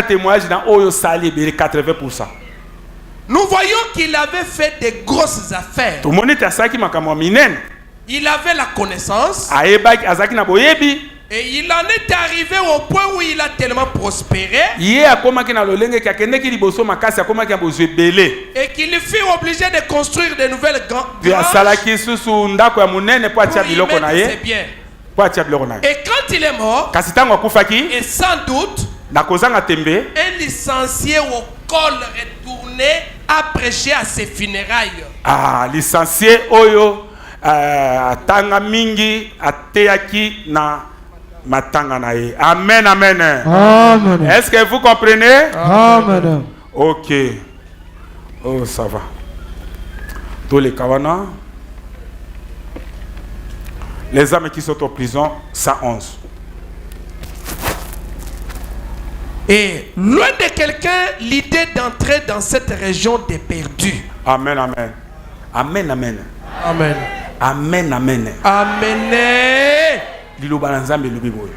témoignage dans Oyo Sali 80%. Nous voyons qu'il avait fait de grosses affaires. Il avait la connaissance. Et il en est arrivé au point où il a tellement prospéré. Et qu'il fut obligé de construire de nouvelles granges. Et quand il est mort, et sans doute, un licencié au col retourné a prêché à ses funérailles. Ah, licencié Oyo tanga mingi ateyaki na matanga na ye. Amen, amen. Amen. Est-ce que vous comprenez? Amen. Ok. Oh, ça va. Tous les kawana. Les âmes qui sont en prison, 111. Et loin de quelqu'un, l'idée d'entrer dans cette région des perdus. Amen, amen. Amen, amen. Amen. Amen, amen. Amen. Liloba nzambe lobi boye.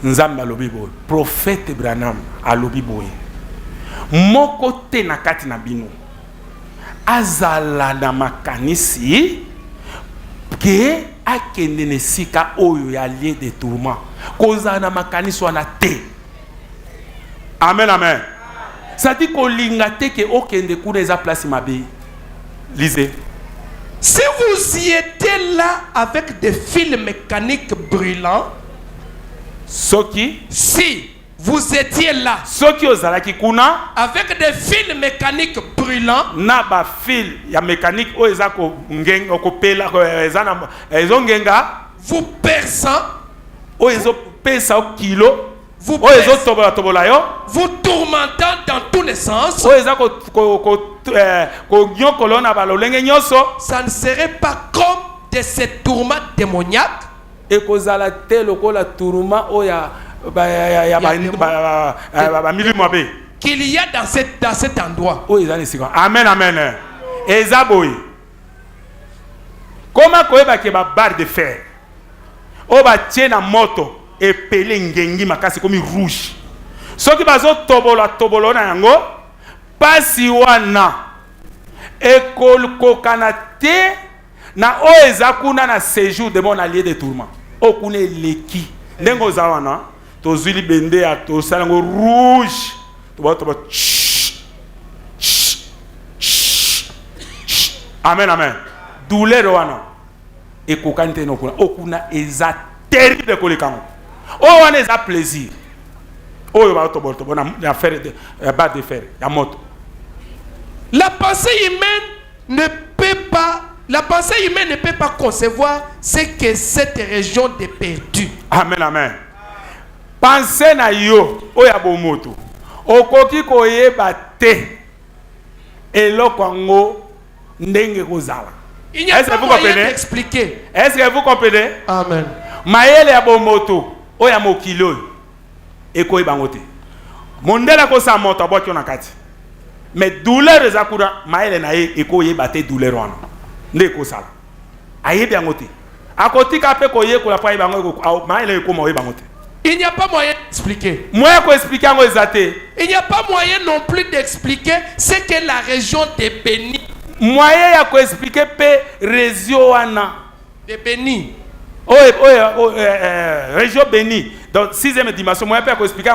Nzambe lobi boye. Prophète Branham a lobi boye. Moko te na kati na bino. Azala na makanisi ke akende ne sika oyo ya lieu de tourment. Koza na makanisi wana te. Amen, amen. Ça dit qu'on l'ingate que aucun de coups n'est à place mabe. Lisez. Si vous y étiez là avec des fils mécaniques brûlants, si vous étiez là avec des fils mécaniques brûlants, na ba fil ya mécanique o ezako ngenga ko pela ko ezana ezongenga vous perçant o ezo pesa o kilo vous tourmentant dans tous les sens, ça ne serait pas comme de ces tourments démoniaques. Qu'il y a dans cet endroit. Amen, amen. Comment koyeba ke ba barre de fer o ba tiena moto et pelé ngengi makasi comme rouge. Ce qui bazo tobolo na yango pasi wana ekol kokanate na o ezakuna na séjour de mon allié de tourment. O kune leki ndengo zawana to zuli bende ya to salango rouge to amen, amen. Douleur wana e kokante no kuna okuna eza terrible kolekango. Oh, on est à plaisir. Oh, il va à faire de battre de fer, la moto. La pensée humaine ne peut pas concevoir ce que cette région de perdu. Amen, amen. Pensez na yo, o ya bomoto. Okoki koyeba te eloko ndenge kozala. Il n'y a pas moyen d'expliquer. Est-ce que vous comprenez? Amen. Maëlle ya bomoto. Oya mokilo eko ibangote mondela ko sa moto abwaki na kati mais douleur ezakura maele na ye eko yebate douleur wana ndeko sala ayebi angote akotika pe ko ye ko la pa ibango maele eko mo ibangote. Il n'y a pas moyen d'expliquer. Moi ko expliquer ngo ezate. Il n'y a pas moyen non plus d'expliquer ce que la région de Béni. Moyen ya ko expliquer pe région wana de Béni. Région bénie. Donc, 6e dimension, moi, je peux expliquer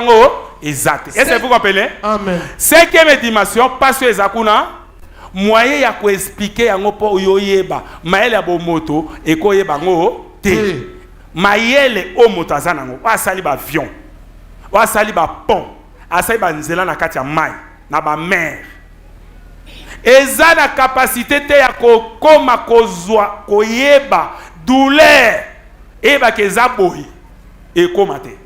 exact. Est-ce que vous comprenez? Amen. 5e dimension, parce que Zakuna, moi, je peux expliquer pour yoyeba, maël ya bomoto, et ko yeba ngo te. Maël o motazana ngo, wa sali ba avion, wa sali ba pont, asali ba nzela na kati ya mai, na ba mer. Eza na capacité te ya ko koma kozwa koyeba douleur. Et bah que zabohi et commenter.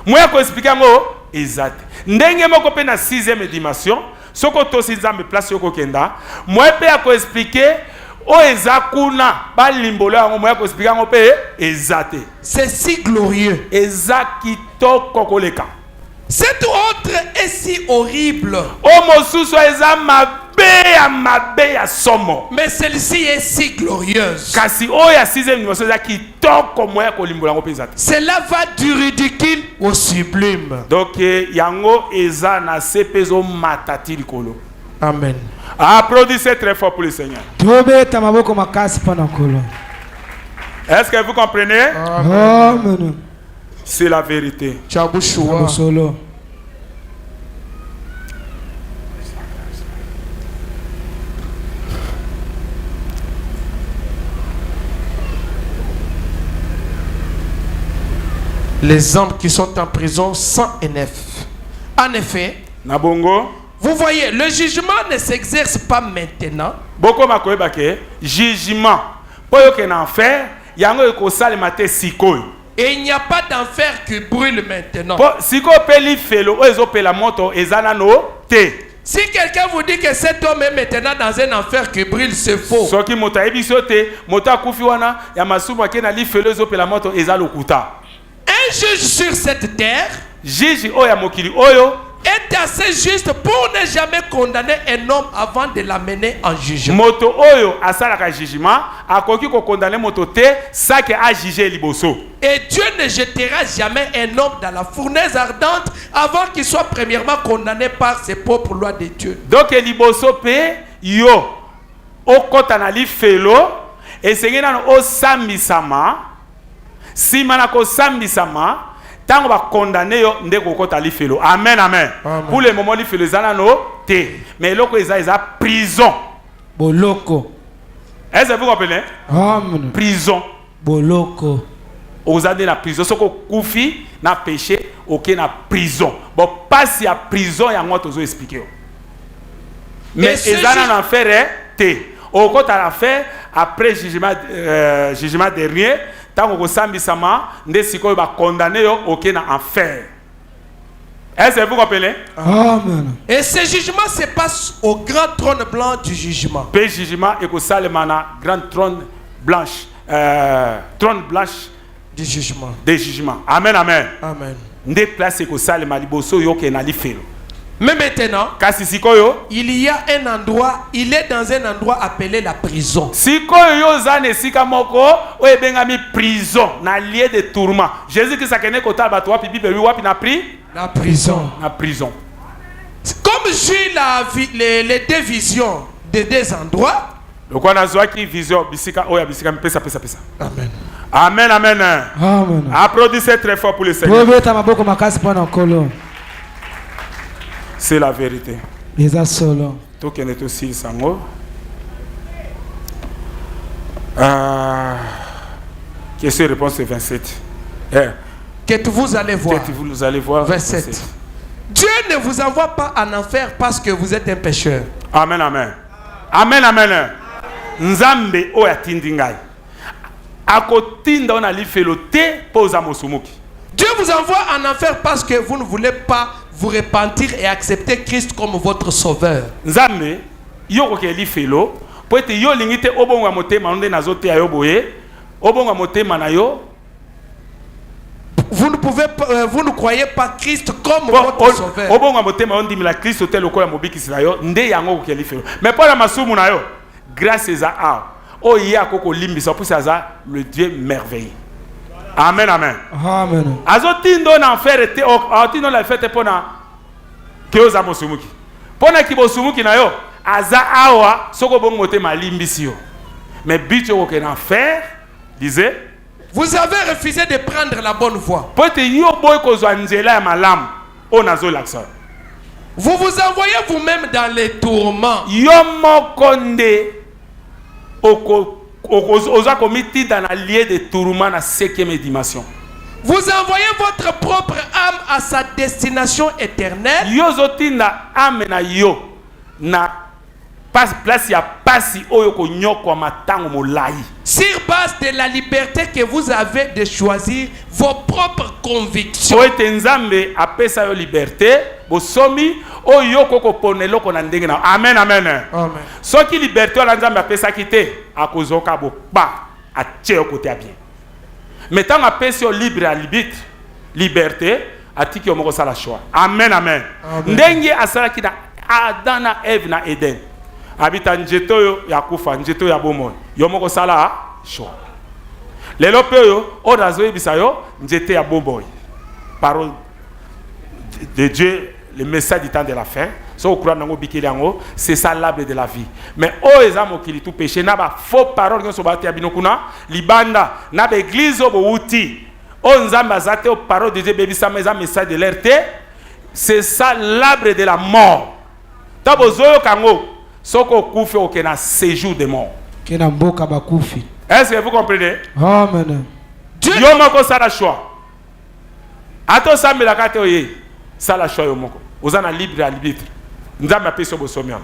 Moi je expliquer ngo exact. Ndenge moko pe na 6e dimension, soko to si zambe place yoko kenda, moi pe ako expliquer o ezakuna ba limbolo yango moi ko expliquer ngo pe exact. C'est si glorieux. Ezakito kokoleka. Cet autre est si horrible. O mosusu ezama ya mabe ya somo. Mais celle-ci est si glorieuse. Kasi oya sixième dimension za kitoko moya kolimbola ngo peza. Cela va du ridicule au sublime. Donc yango eza na sepezo matati likolo. Amen. Applaudissez très fort pour le Seigneur. Est-ce que vous comprenez? Amen. C'est la vérité. Les hommes qui sont en prison 109. En effet, Nabongo, vous voyez, le jugement ne s'exerce pas maintenant. Boko makoyeba ke jugement. Poyo ke na enfer, yango ekosala mate sikoy. Et il n'y a pas d'enfer qui brûle maintenant. Siko peli felo ozo pela moto ezana no te. Si quelqu'un vous dit que cet homme est maintenant dans un enfer qui brûle, c'est faux. Soki moto ebiso te, moto akufi wana ya masumu akena li felo ozo pela moto ezalo kuta. Un juge sur cette terre Juge oya mokili oyo est assez juste pour ne jamais condamner un homme avant de l'amener en jugement. Moto oyo asalaka jugement akoki ko condamner moto te sake a juger liboso. Et Dieu ne jettera jamais un homme dans la fournaise ardente avant qu'il soit premièrement condamné par ses propres lois de Dieu. Donc liboso pe yo okota na li felo esengena o sambisama simana ko sambisama tango ba condamné yo ndeko kota li felo. Amen, amen. Pour le moment li felo zana no te. Mais loko eza prison. Boloko. Est-ce que vous comprenez? Amen. Prison. Boloko. Ozade na prison soko kufi na péché ok na prison. Bon passe ya prison ya moi tozo expliquer. Mais ezana na faire te. Au kota la faire après jugement dernier tango ko sambisama nde sikoyo ba condamné yo ok na enfer. Est-ce que vous comprenez? Amen. Et ce jugement se passe au grand trône blanc du jugement. Pe jugement et ko salemana grand trône blanche du jugement. Des jugements. Amen, amen. Amen. Nde place ko salema liboso yo ke na li felo. Mais maintenant, il y a un endroit, il est dans un endroit appelé la prison. Sikoyo zane sika moko o ebengami prison na lieu de tourment. Jésus qui sakene kota bato wapi bible wapi na la prison. La prison. Comme j'ai les deux visions de deux endroits. Le quoi na qui vision bisika oya bisika pesa. Amen. Amen, amen. Amen. Applaudissez très fort pour le Seigneur. C'est la vérité. Tout qui est aussi sango. Question réponse 27. Que vous allez voir. Que vous allez voir. 27. Dieu ne vous envoie pas en enfer parce que vous êtes un pécheur. Amen, amen. Amen, amen. Nzambe oya tindingai. Akotinda ona li felote poza mosumuki. Dieu vous envoie en enfer parce que vous ne voulez pas vous repentir et accepter Christ comme votre sauveur. Nzambe yoko ke li felo po ete yo lingite obonga motema onde nazote ayo boye obonga motema na yo. Vous ne croyez pas Christ comme votre sauveur. Obonga motema ondi mila Christ tel lokola mobiki sila yo nde yango ke li felo. Mais pour la masumu na yo grâce à a o ya koko limbisa pour ça le Dieu merveilleux. Amen, amen. Amen. Azotindo na enfer te atindo la fete pona keoza mosumuki. Pona ki bosumuki na yo aza awa soko bongo te malimbisi yo. Mais bicho ko ke na enfer disait vous avez refusé de prendre la bonne voie. Pote yo boy ko zo nzela ya malam onazo laksa. Vous vous envoyez vous-même dans les tourments. Yo mokonde oko oza komiti dans la lieu de tourment na 5e dimension. Vous envoyez votre propre âme à sa destination éternelle. Yo zotinda âme na yo na place ya pasi oyo ko nyoko matango molai. Sur base de la liberté que vous avez de choisir vos propres convictions. O etenzambe apesa yo liberté bosomi oyo koko ponelo ko na ndenge na. Amen, amen. Amen. Soki liberté la nzambe apesa kite akozoka bo ba atie yo kote bien. Mais tant apesa yo libre arbitre liberté atiki omoko sala choix. Amen, amen. Ndenge asala ki na Adam na Eve na Eden. habita njeto yo ya kufa njeto ya bomoi yo moko sala choix lelo pe yo odazo yebisa yo njete ya bomoi parole de Dieu, le message du temps de la fin. C'est ça l'arbre de la vie. Mais oh ezamo kili tout péché na ba faux parole que so ba tia binokuna libanda na ba église obo uti o nzamba zate o parole de Dieu bebi ça mais un message de l'RT. C'est ça l'arbre de la mort. Tabo zoyo kango soko kufi okena séjour de mort. Kena mboka bakufi. Est-ce que vous comprenez? Amen. Dieu moko sala choix. Ato sambela kate oye sala choix yo moko. Ozana libre arbitre. Nzambe apeso bosomiam.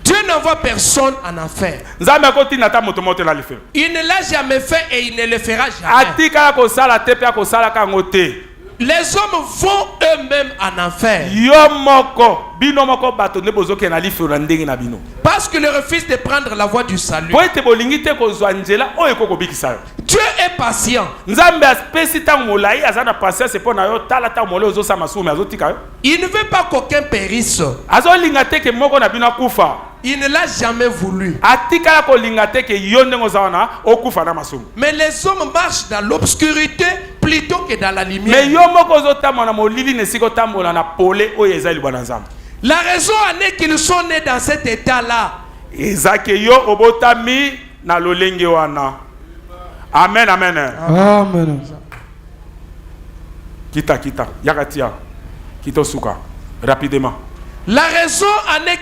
Dieu n'envoie personne en enfer. Nzambe akoti nata moto moto na lifelo. Il ne l'a jamais fait et il ne le fera jamais. Atika ko sala tepe ko sala ka ngote. Les hommes vont eux-mêmes en enfer. Yo moko bino moko bato ne bozoke na lifelo na ndenge na bino. Parce que le refuse de prendre la voie du salut. Po ete bolingite ko zwanjela o ekoko bikisa yo. Dieu est patient. Nzambe aspesi tango molai azana patience po na yo tala tango molai ozo sa masumu azotika yo. Il ne veut pas qu'aucun périsse. Azo lingate ke moko na bino kufa. Il ne l'a jamais voulu. Atika ko lingate ke yonde ngozawana okufa na masumu. Mais les hommes marchent dans l'obscurité plutôt que dans la lumière. Mais yo moko zotama na molili ne siko tambola na pole o ezali bwana nzambe. La raison en est qu'ils sont nés dans cet état-là. Ezake yo obotami na lolenge wana. Amen, amen. Amen. Kita. Yakatia. Kito suka. Rapidement. La raison en est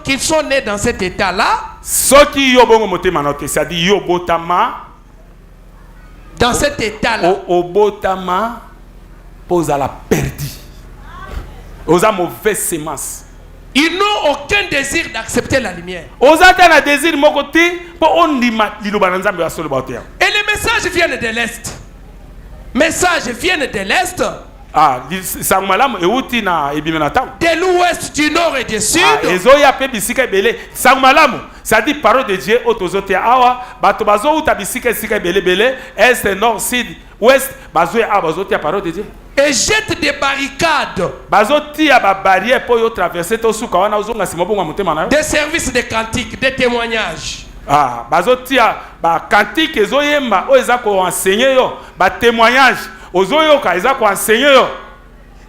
qu'ils sont nés dans cet état-là. Soki yo bongo motema note, c'est-à-dire yo botama. Dans cet état-là. Obotama pose à la perdu. Osa mauvaise sémence. Ils n'ont aucun désir d'accepter la lumière. Osa tana désir mokoti po ondima liloba nzambe ya solo baotea. Et les messages viennent de l'Est. Messages viennent de l'Est. Ah, sangmalam euti na ebimena taw. De l'Ouest, du Nord et du Sud. Ah, ezoya pe bisika belé. Sangmalam, ça dit parole de Dieu otozotea awa, bato bazo uta bisika sika belé, Est, Nord, Sud, Ouest, bazoya awa bazotea parole de Dieu. Et jette des barricades. Bazotia ba barrière pour yo traverser to suka wana ozonga simobo ngwa motema na yo. Des services de cantiques, des témoignages. Ah, bazotia ba cantique ezoyemba o eza ko enseigner yo, ba témoignage ozoyoka eza ko enseigner yo.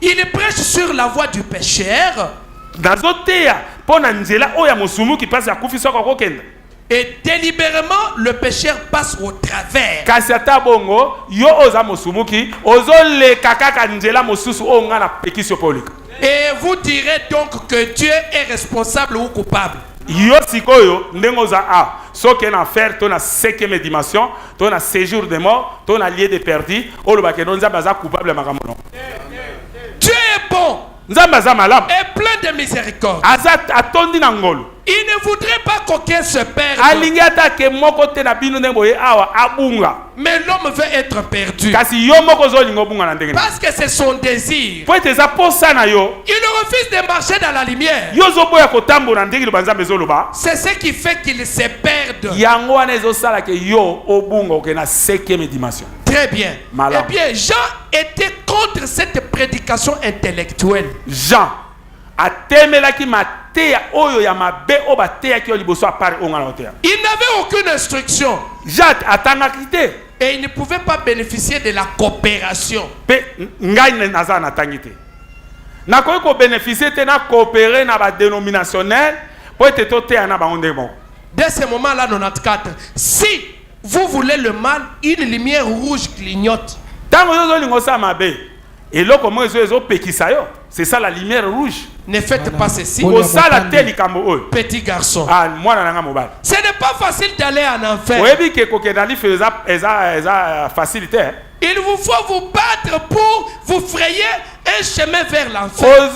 Il prêche sur la voie du pécheur. Dazotea pona nzela o ya mosumu ki passe ya kufiso ko kokenda. Et délibérément, le pécheur passe au travers. Kasiata bongo, yo oza mosumuki, ozo le kakaka njela mosusu o nga na pekisio polika. Et vous direz donc que Dieu est responsable ou coupable. Yo sikoyo, ndengoza a, soke na faire ton na 5e dimension, ton na séjour de mort, ton na lieu de perdu, o lo bakenonza baza coupable makamono. Dieu est bon. Nzamba za malam. Et plein de miséricorde. Azat atondi na ngolo. Il ne voudrait pas qu'aucun se perde. Alingata ke moko te na bino nemboye awa abunga. Mais l'homme veut être perdu. Kasi yo moko zo lingo bunga na ndenge. Parce que c'est son désir. Po ete za posa na yo. Il refuse de marcher dans la lumière. Yo zo boya kotambo na ndenge banza bezoloba. C'est ce qui fait qu'il se perde. Yango wana ezo sala ke yo obunga oke na 5e dimension. Très bien. Malam. Eh bien, Jean était contre cette prédication intellectuelle. Jean a temelaki mateya oyo ya mabe o bateya ki liboso apare onga na oteya. Il n'avait aucune instruction. Jean atangaki te. Et il ne pouvait pas bénéficier de la coopération. Pe ngai naza na tangite. Na koyi ko bénéficier te na coopérer na ba dénominationnel po ete to te na ba onde bon. Dès ce moment-là 94, si vous voulez le mal, une lumière rouge clignote. Tango yozo lingo sa mabe. Et là comment ezo pekisa yo. C'est ça la lumière rouge. Ne faites pas ceci. Petit garçon. Ah, ce n'est pas facile d'aller en enfer. Facilité. Il vous faut vous battre pour vous frayer un chemin vers l'enfer.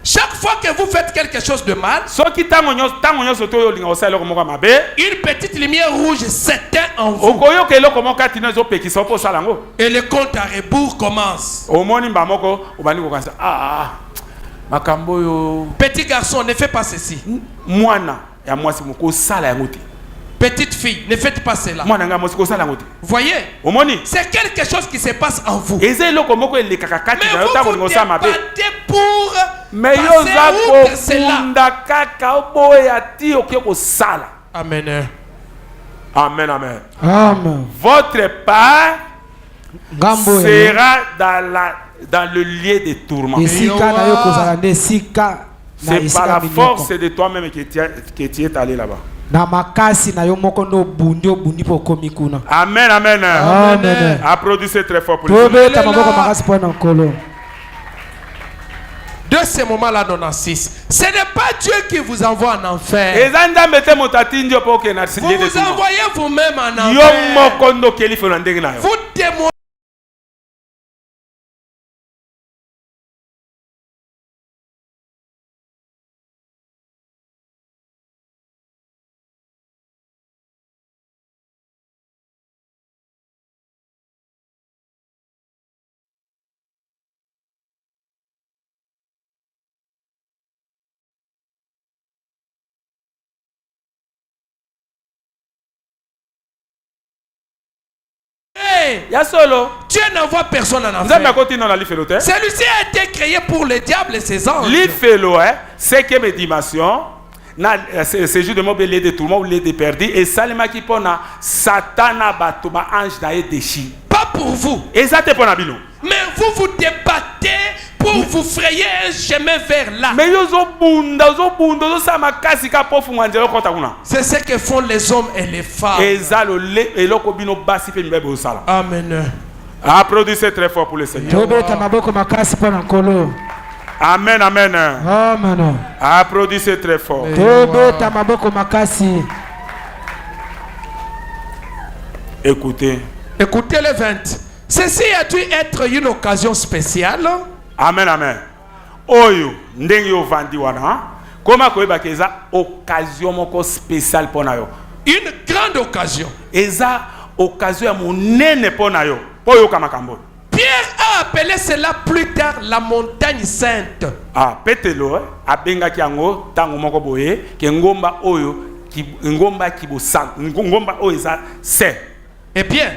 Chaque fois que vous faites quelque chose de mal, une petite lumière rouge s'éteint en vous. Et le compte à rebours commence. Petit garçon, ne fais pas ceci. Petite fille, ne faites pas cela. Voyez, c'est quelque chose qui se passe en vous. Mais vous vous battez pour mais passer outre cela. Amen. Amen, amen. Amen. Votre part Ngambo sera dans le lieu de tourment. Esika na yo kozala nde esika na C'est par esika la minoko. force de toi-même que tu es allé là-bas. Na makasi na yo moko ndo bundi po komi kuna. Amen, amen. Amen. Applaudissez très fort pour lui. Tobeta maboko makasi po na nkolo. De ce moment-là, dans la 6, ce n'est pas Dieu qui vous envoie en enfer. Vous Vous vous envoyez vous-même en enfer. Vous témoignez. Dieu n'envoie personne en enfer. Celui-ci a été créé pour le diable et ses anges. C'est que mes dimensions, c'est juste de mobilier de tout le monde, les de perdu, et Salima qui pona Satana batuma ange d'ailleurs déchi. Pas pour vous. Et ça te pona bilo. Mais vous débattez pour vous frayer un chemin vers là. Mais c'est ce que font les hommes et les femmes. Amen. Applaudissez très fort pour le Seigneur. Amen, amen. Amen. Applaudissez très fort. Écoutez. Écoutez le 20. Ceci a dû être une occasion spéciale. Amen, amen. Oyo, ndenge yo vandi wana. Comment koyeba ke eza occasion moko spéciale pona yo. Une grande occasion. Eza occasion ya monene pona yo. Po yo kamakambo. Pierre a appelé cela plus tard la montagne sainte. Ah, petelo abenga ki yango tango moko boye ke ngomba oyo ki ngomba ki bo sant. Ngomba oyo eza saint. Eh bien,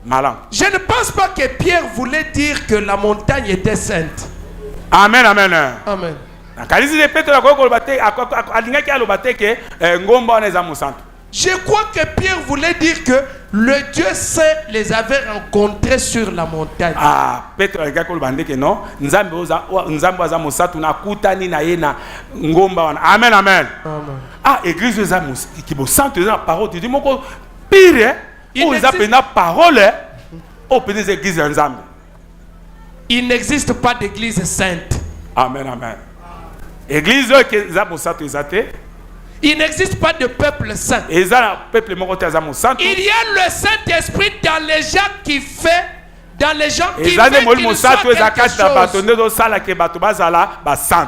Malam. Je ne pense pas que Pierre voulait dire que la montagne était sainte. Amen, amen. Amen. Je crois que Pierre voulait dire que le Dieu saint les avait rencontrés sur la montagne. Ah, Peter non. Amen, amen. Ah, église qui vous sente la parole de Dieu. Pire. Il n'existe pas d'église sainte. Amen, amen. Église il n'existe pas de peuple saint. Il y a le Saint-Esprit dans les gens qui fait, dans les gens qui fait qu'ils soient quelque chose.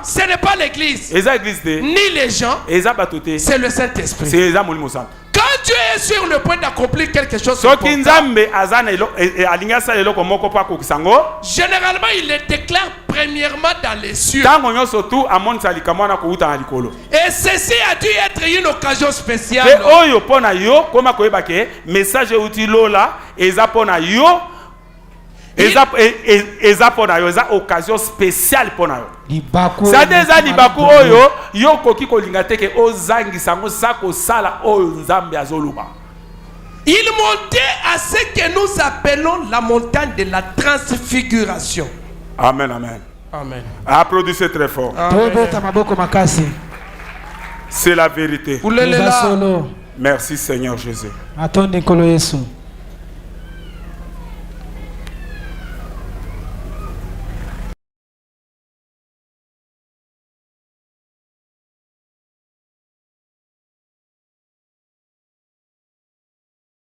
Ce n'est pas l'église, ni les gens, c'est le Saint-Esprit. Quand Dieu est sur le point d'accomplir quelque chose, généralement il le déclare premièrement dans les cieux. Et ceci a dû être une occasion spéciale. Occasion spéciale pour nous. Ça déjà libaku oyo yo koki kolinga teke ozangi sango sako sala oyo nzambe azoluba. Il montait à ce que nous appelons la montagne de la transfiguration. Amen, amen. Amen. Applaudissez très fort. C'est la vérité. Merci Seigneur Jésus.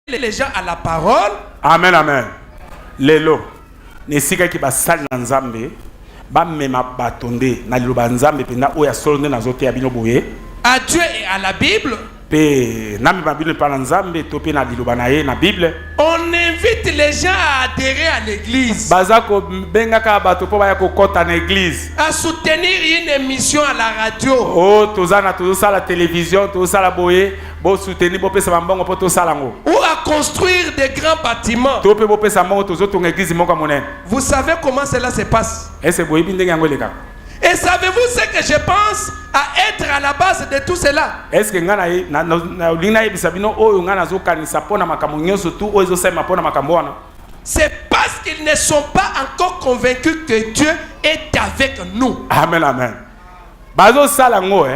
Les gens à la parole. Amen, amen. Lelo nesika ki basali na nzambe ba mema batonde na liloba nzambe pena oya solonde na zote ya bino boye. À Dieu et à la Bible. On invite les gens à adhérer à l'église, à soutenir une émission à la radio, la télévision, ou à construire des grands bâtiments. Vous savez comment cela se passe? Et savez-vous ce que je pense à être à la base de tout cela? Est-ce que c'est parce qu'ils ne sont pas encore convaincus que Dieu est avec nous. Amen, amen. Bazo salango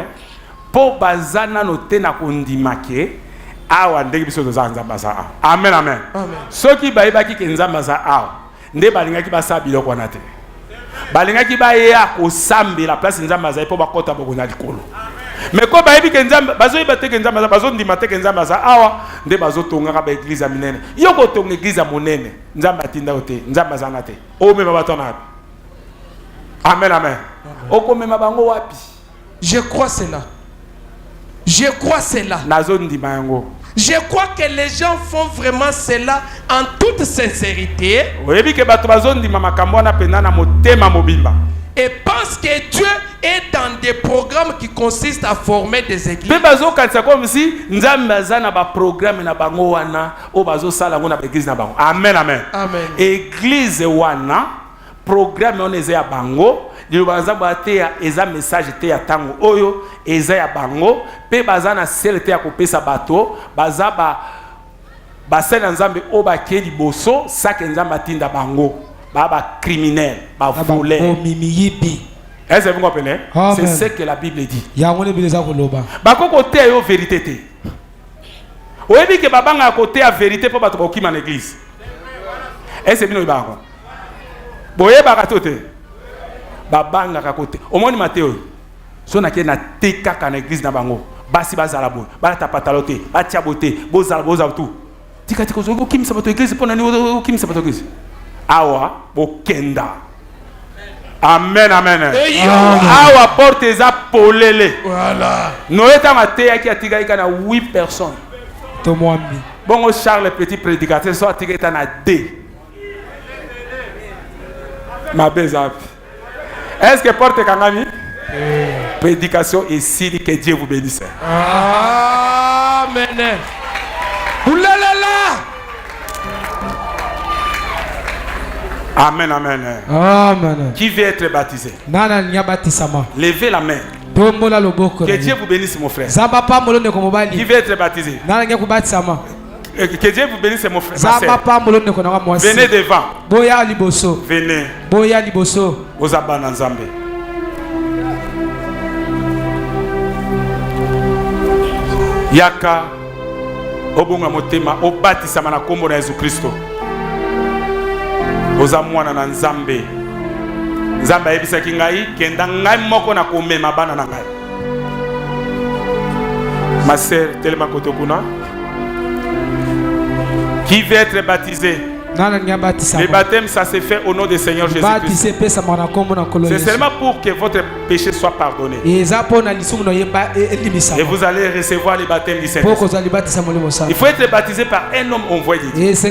po bazana no tena kondimake awa ndenge biso toza nzamba za awa. Amen, amen. Soki bayebaki ke nzamba za awa nde balingaki basa biloko wana te. Balingaki baya kosambela place nzamba za po bakota bokona likolo. Mais ko bayebi ke nzamba bazo yebate ke nzamba za bazo ndimate ke nzamba za awa nde bazo tongaka ba église minene. Yo ko tonga église monene nzamba tinda ote nzamba za na te. O mema batona. Amen, amen. Okomema bango wapi? Je crois cela. Je crois cela. Je crois que les gens font vraiment cela en toute sincérité. Et pensent que Dieu est dans des programmes qui consistent à former des églises. Amen, amen. Amen. Église wana programme on eza ya bango lilo baza bate ya eza message te ya tango oyo eza ya bango pe baza na sel te ya kopesa bato baza ba sel nzambe o ba ke liboso sake nzambe tinda bango ba criminel ba voleur est-ce que vous comprenez? C'est ce que la Bible dit. Bakoko te yo vérité te. Oyebi ke babanga côté ya vérité po bato bakima na église. Est-ce que bino ibako? Boye bakatote babanga kakote omoni Mateo so na ke na teka kana église na bango basi bazala bo bata patalote batia bote boza tout tika tika zo kimisa bato église pona ni kimisa bato église awa bokenda. Amen, amen. Awa porte za polele. Voilà. Noeta Matea qui a tigé kana 8 personnes. Tomwambi. Bon Charles le petit prédicateur soit tigé na 2. Ma bezap. Est-ce que porte kangami? Prédication ici, que Dieu vous bénisse. Amen. Oulalala. Amen, amen. Amen. Qui veut être baptisé? Nana nyabatisama. Levez la main. Tombola loboko. Que Dieu vous bénisse mon frère. Zamba pa molone ko mobali. Qui veut être baptisé? Nana nyakubatisama. Que Dieu vous bénisse mon frère. Zamba pa molone ko na mwasi. Venez devant. Boya liboso. Venez. Boya liboso. Ozabana nzambe. Yaka obunga motema obatisama na kombo na Yesu Kristo. Oza mwana na nzambe. Nzambe ayebisaki ngai kenda ngai moko na komema bana na ngai. Ma sœur tellement kotokuna. Qui veut être baptisé? Le baptême, ça se fait au nom du Seigneur Jésus-Christ. C'est seulement pour que votre péché soit pardonné. Et vous allez recevoir le baptême du Saint-Esprit. Il faut être baptisé par un homme envoyé de Dieu. Si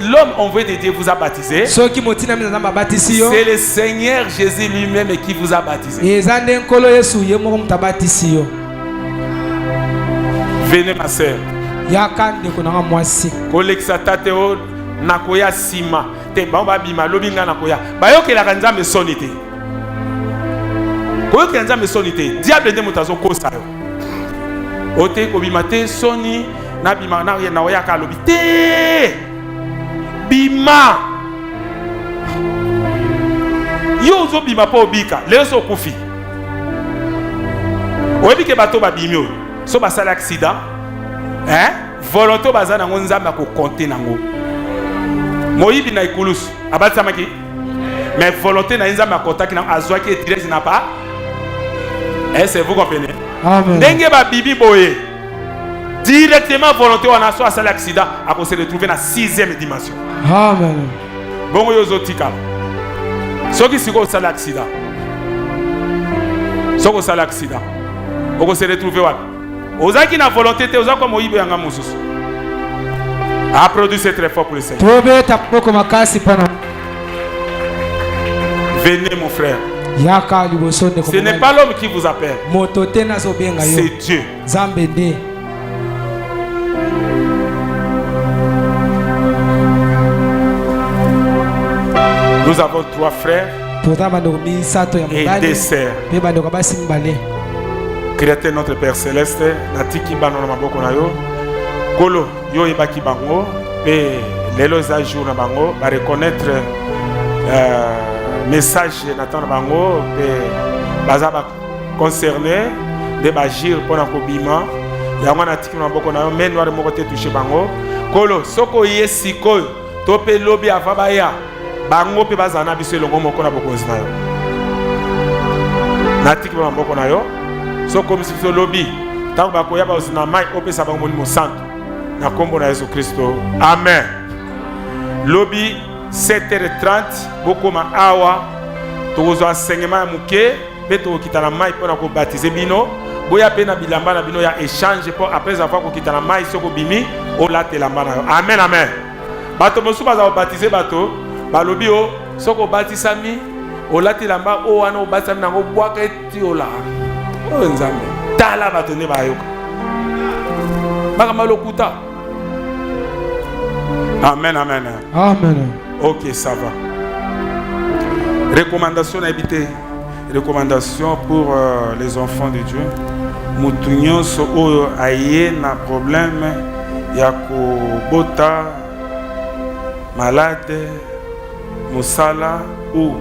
l'homme envoyé de Dieu vous a baptisé, c'est le Seigneur Jésus lui-même qui vous a baptisé. Venez ma sœur. Yakande kunanga mwasi kolekisa tate o nakoya sima te bamba bima lobinga nakoya bayokela nzambe soni te koyokela nzambe soni te diable nde mutazo kosa yo ote ko bima te soni na bima na ya naoya ka lobi te bima yo zo bima po bika leso kufi oyebi ke bato babimi o so basala accident. Hein? Volonté bazana ngonzamba ko compter nango. Moyibi na ikulus abati samaki. Mais volonté na nzamba kotaki na azwaki et direct na pas. Est-ce que vous comprenez? Amen. Ndenge ba bibi boye. Directement volonté on a soit à l'accident à se retrouver na 6e dimension. Amen. Bongo yozo tika. Soki siko sala accident. Soko sala accident. On se retrouver wapi? Ozaki na volonté te ozako moyibo yanga mususu. Applaudissez très fort pour le Seigneur. Venez mon frère. Ce n'est pas l'homme qui vous appelle. C'est Dieu. Nous avons 3 frères. et dessert. Créateur notre Père Céleste, natiki bano na maboko na yo. Kolo yo ebaki bango pe lelo za jour na bango ba reconnaître message n'attend bango pe baza ba concerné de bagir pour na kobima ya ngana natiki na maboko na yo mais noir moko te toucher bango. Kolo soko yesiko to pe lobi avaba ya bango pe bazana biso longo moko na bokonzi na yo. Natiki na maboko na yo. So comme si ce lobby, tant que bakoya ba osina mai opesa bango molimo santo na kombo na Yesu Kristo. Amen. Lobby 7h30 bokoma awa tozo enseignement muke beto kitana mai pona ko baptiser bino boya pe na bilamba na bino ya échange pour après avoir ko kitana mai soko bimi o la telamba na yo. Amen amen. Bato mosu baza baptiser bato ba lobby o soko baptisami o la telamba o wana o baptisami na go bwaka etiola. Tala batone bayoka lokuta. Amen amen amen. Ok, ça va. Recommandation habité. Recommandation pour les enfants de Dieu. Mutunyo so o aye na problème ya ko bota malade musala ou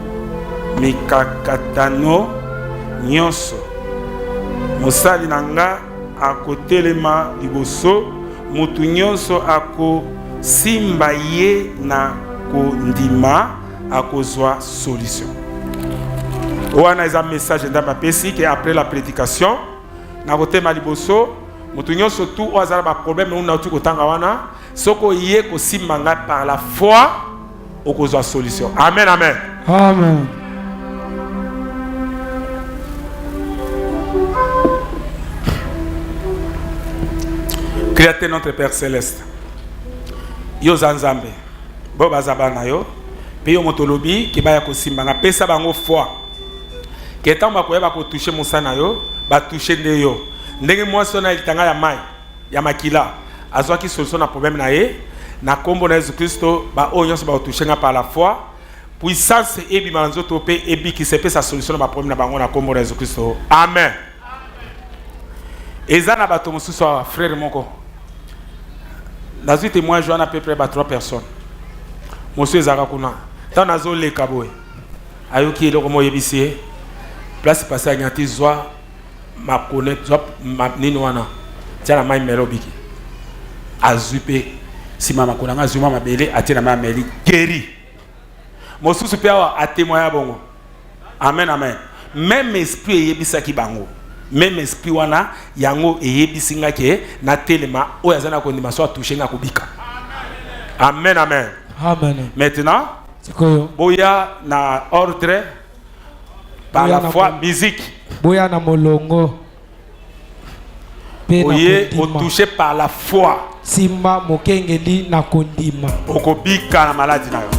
mikakatano nyonso Mosali nanga akotelema liboso mutu nyonso ako simba ye na kondima akozwa solution. Wana eza message ndamba pesi que après la prédication na kotema liboso mutu nyonso tu ozala ba problème na tu kotanga wana soko ye ko simba nga par la foi okozwa solution. Amen amen. Amen. Créateur notre Père Céleste. Yo zanzambe. Bo bazabana yo. Pe yo motolobi ki baya ko simbanga pesa bango foi. Ke tamba ko yeba ko toucher musana yo, ba toucher nde yo. Ndenge mwaso na ilitanga ya mai, ya makila. Azwa ki solution na problème na ye. Na kombo na Jésus Christo ba onyo so ba toucher nga par la foi. Puissance ebi manzo topé ebi ki se pesa solution na ba problème na bango na kombo na Jésus Christo. Amen. Ezana bato mususu frère moko. Dans ce témoin, je à peu près 3 personnes. Monsieur Zarakuna, dans la zone les Kaboé, Ayoki le Romo Yebissé, place passée à Nyanti Zoa, ma connaître, Zoa, ma Ninoana, tiens la main Melobiki. Azupé, si ma Konanga Zuma ma belé, a tiré ma meli, guéri. Monsieur Supéa a témoigné à Bongo. Amen, amen. Même esprit Yebissaki Bango. Même esprit wana yango eyebisinga ke na telema o yazana ko ndima so toucher nga kubika. Amen amen. Amen. Maintenant, boya na ordre par la foi musique. Boya na molongo. Oye o toucher par la foi. Simba mokengeli na kondima. Okobika na maladie na yo.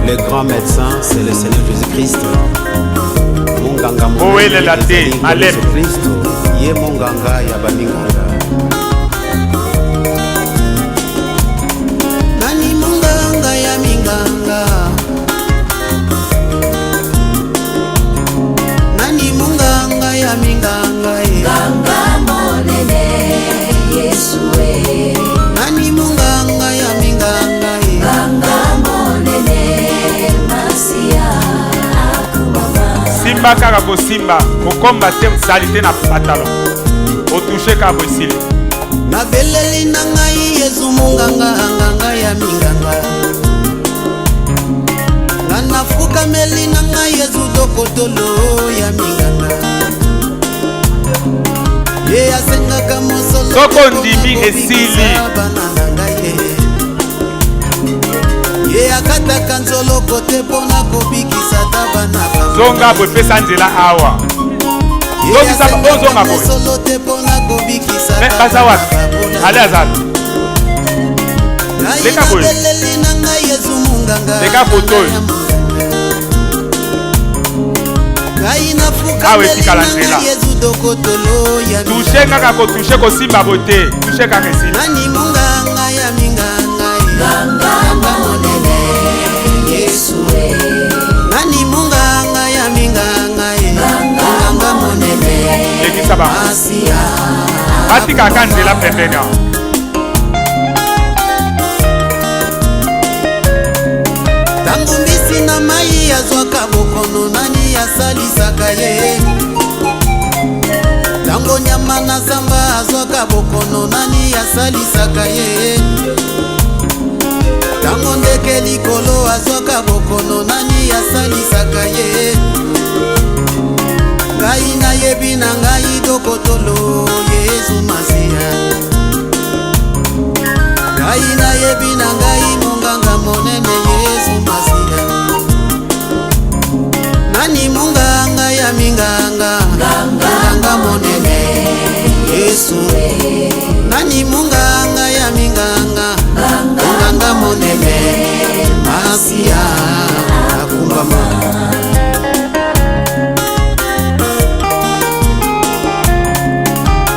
Le grand médecin, c'est le Seigneur Jésus-Christ. Munganga Moele la te, Alem. Jésus-Christ. Ye munganga ya baminganga. Nani munganga ya minganga. Nani munganga ya minganga. Ganga monene Yesue. Nani munganga ya minganga. Ganga Simba kaka ko simba ko combattre salité na pantalon o toucher ka bosili na beleli na ngai Yesu munganga nganga ya minganga na nafuka meli na ngai Yesu dokotolo ya minganga ye asenga kama solo soko ndimi esili ye akata kanzolo kote pona kobikisa tabana zonga bo pesa nzela awa zobisa ozonga bo solo te pona kobikisa basa wapi ale azal leka bo leka foto awe tikala nzela touche kaka ko touche ko simba bote touche kaka esili nani munganga ya minganga lekisa ba batika kanzela pembeni tango mbisi na mai azwaka bokono nani asalisaka ye tango nyama na zamba azwaka bokono nani asalisaka ye tango ndeke likolo azwaka bokono nani asalisaka ye ngai nayebi na ngai dokotolo Yesu Masiya ngai nayebi na ngai monganga monene Yesu Masiya nani monganga ya minganga monganga monene Yesu nani monganga ya minganga monganga monene Masiya akumbama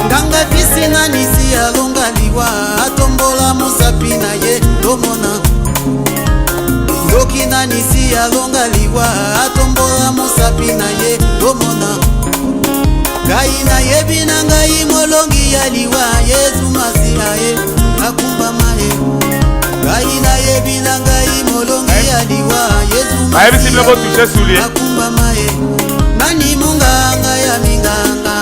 nganga kisi nani si alongaliwa atombola musapi na ye tomona ndoki nani si alongaliwa atombola musapi na ye tomona ngai nayebi na ngai molongi ya liwa Yesu Masiya ye akumbama ye ngai nayebi na ngai molongi ya liwa Yesu Masiya akumbama ye nani munganga ya minganga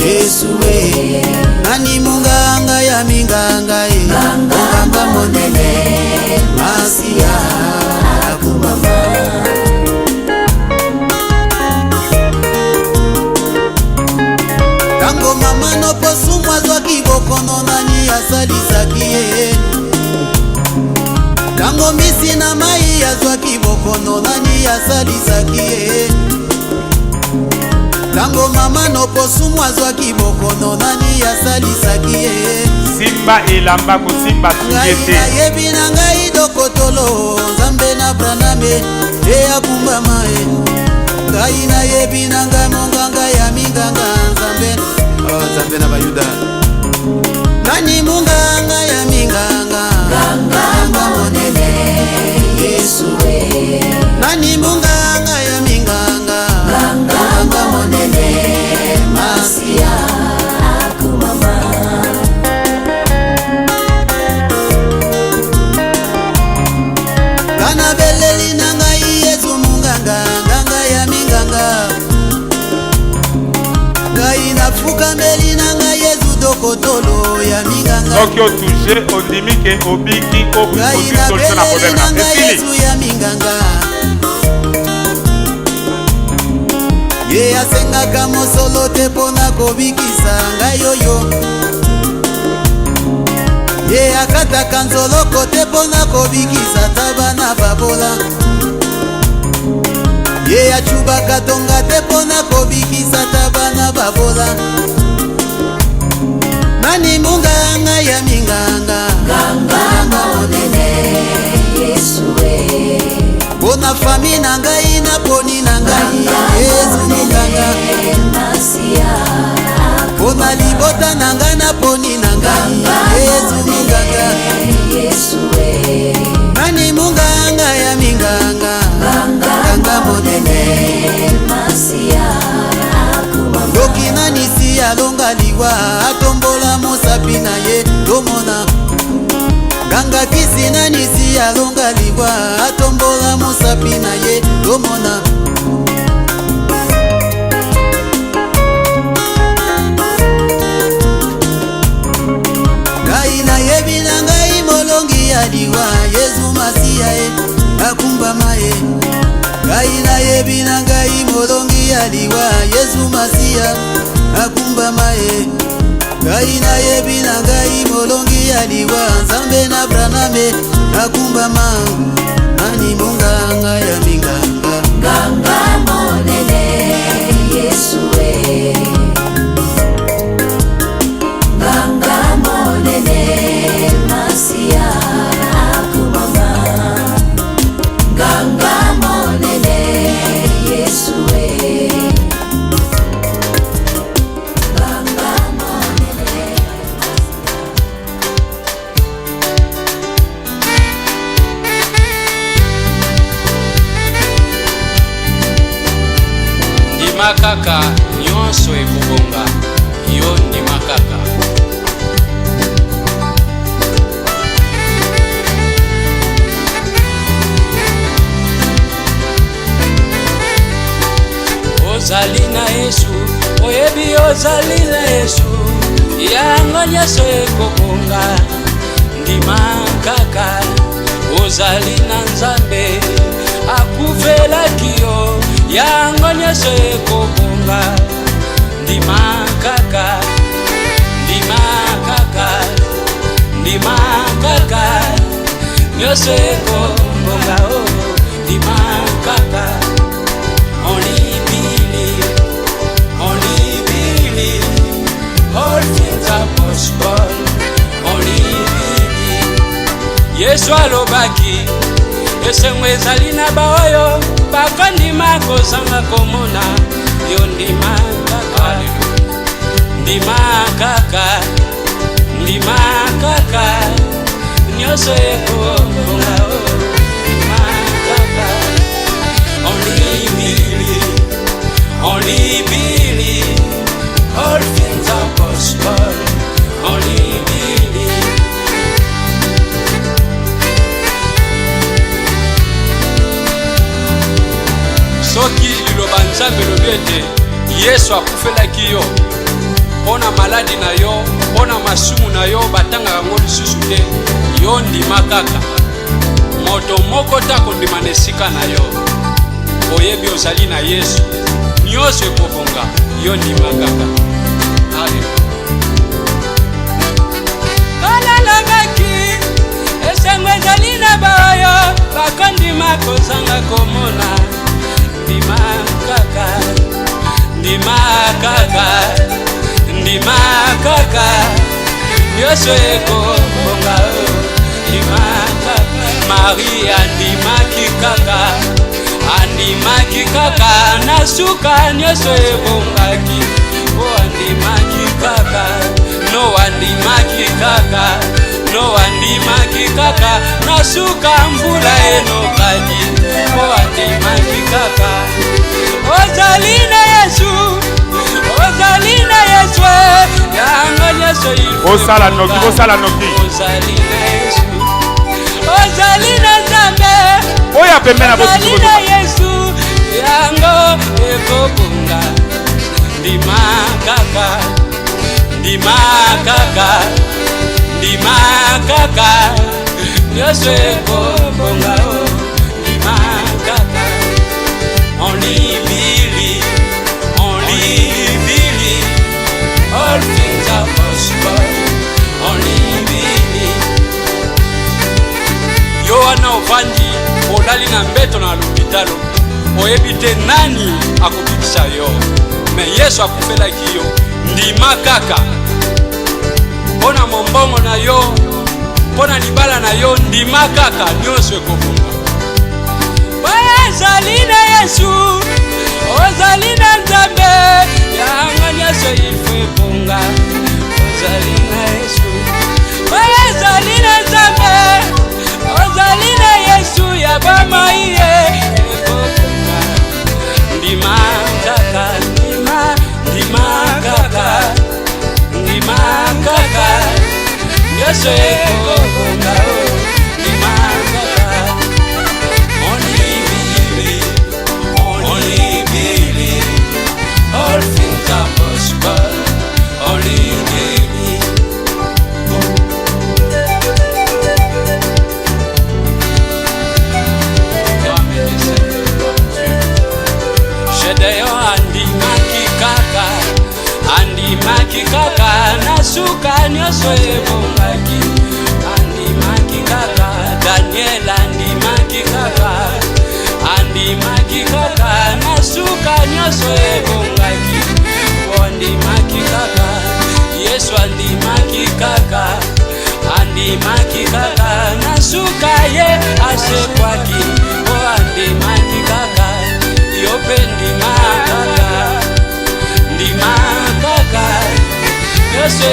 Yesu we nani munganga ya minganga ye munganga monene Masiya akumbama tango mama no posumu azwaki bokono nani asalisaki ye tango misi na mai azwaki bokono nani asalisaki ye tango mama no posumu azwaki bokono nani asalisaki ye simba elamba kosimba tuyete nayebi na ngai dokotolo nzambe na braname akumbama ye ngai nayebi na ngai monganga ya minganga nzambe na bayuda nani monganga ya minganga monganga monene Yesu nani monganga ya minganga monganga monene Masiya akumama kana beleli na ngai Yesu monganga nganga ya minganga ngai nafuka mbeli na ngai Yesu dokotolo ya minganga soki otouche ondimike obiki obusolisa na problème na Yesu ya minganga ye asengaka mosolo te mpona kobikisa ngai yoyo ye akataka nzoloko te mpona kobikisa tabana babola ye achubaka tonga te mpona kobikisa tabana babola nani munganga ya minganga nganga monene Yesu mpona fami na ngai na poni na ngai Yesu munganga Masiya mpona libota na ngai na poni na ngai Yesu munganga nani munganga ya minganga nganga monene Masiya ndoki nani si alongaliwa atombola mosapi na ye tomona nganga kisi nani si alongaliwa atombola mosapi na ye tomona ngai nayebi na ngai molongi ya liwa Yesu Masiya ye akumbama ye ngai nayebi na ngai molongi ya liwa Yesu Masiya akumbama ye ngai nayebi na ngai molongi ya liwa nzambe na braname akumbama nani monganga ya minganga nganga monene Yesu nganga monene Masiya akumbama nganga monene Yesu ndima kaka nyonso ekobonga yo ndima kaka. Ozali na Yesu, oyebi ozali na Yesu, yango nyonso ekobonga ndima kaka. Ozali na Nzambe akufelaki yo, yango nyonso ekobonga ndima kaka. Ndima kaka, ndima kaka, nyonso ekobonga oh ndima kaka. Only believe, all things are possible. Only believe. Yesu alobaki, esengo ezali na baoyo bakondima kozanga komona yo ndima kaka. Ndima kaka, ndima kaka, nyonso ekobonga oh ndima kaka. Only believe, all things are possible. Only believe. Soki liloba Nzambe lobi ete Yesu akufelaki yo pona maladi na yo, pona masumu na yo, batangaka ngo lisusu te, yo ndima kaka. Moto moko tako ndima nesika na yo, oyebi ozali na Yesu, nyonso ekobonga yo ndima kaka. Olalobaki, esengo ezali na baoyo bakondima kozanga komona ndima kaka. Ndima kaka, ndima kaka, nyonso ekobonga ndima kaka. Maria andimaki kaka, andimaki kaka, nasuka nyonso ebongaki o andimaki kaka. No andimaki kaka, no andimaki kaka, nasuka mvula enokaki o andimaki kaka. Ozali na Yesu, ozali na Yesu, yango nyonso ilfo osala noki, osala noki. Ozali na Yesu, ozali na Nzambe, oya pembeni na ozali na Yesu, yango ekobonga ndima kaka. Ndima kaka, ndima kaka, nyonso ekobonga oh ndima kaka. Only believe, all things are possible. Only believe. Yo wana ovandi olali na mbeto na lupitalo, oyebi te nani akobikisa yo, me Yesu akufelaki yo ndima kaka. Pona mombongo na yo, pona libala na yo, ndima kaka, nyonso ekobonga. Ozali na Yesu, ozali na Nzambe, yango nyonso ilfo ebonga. Ozali na Yesu, ozali na Nzambe, ozali na Yesu, ya bamaiye ekobonga ndima kaka. Ndima kaka, ndima kaka, nyonso ekobonga ndima kaka. Only believe, all things are possible. Only believe. Shedeyo andimaki kaka, andimaki kaka, nasuka nyonso ebongaki andimaki kaka. Daniel andimaki kaka, andimaki kaka, nasuka nyonso ebongaki andimaki kaka. Yesu andimaki kaka, andimaki kaka, nasuka ye asekwaki o andimaki kaka. Yo pe ndima kaka, ndima kaka, Yesu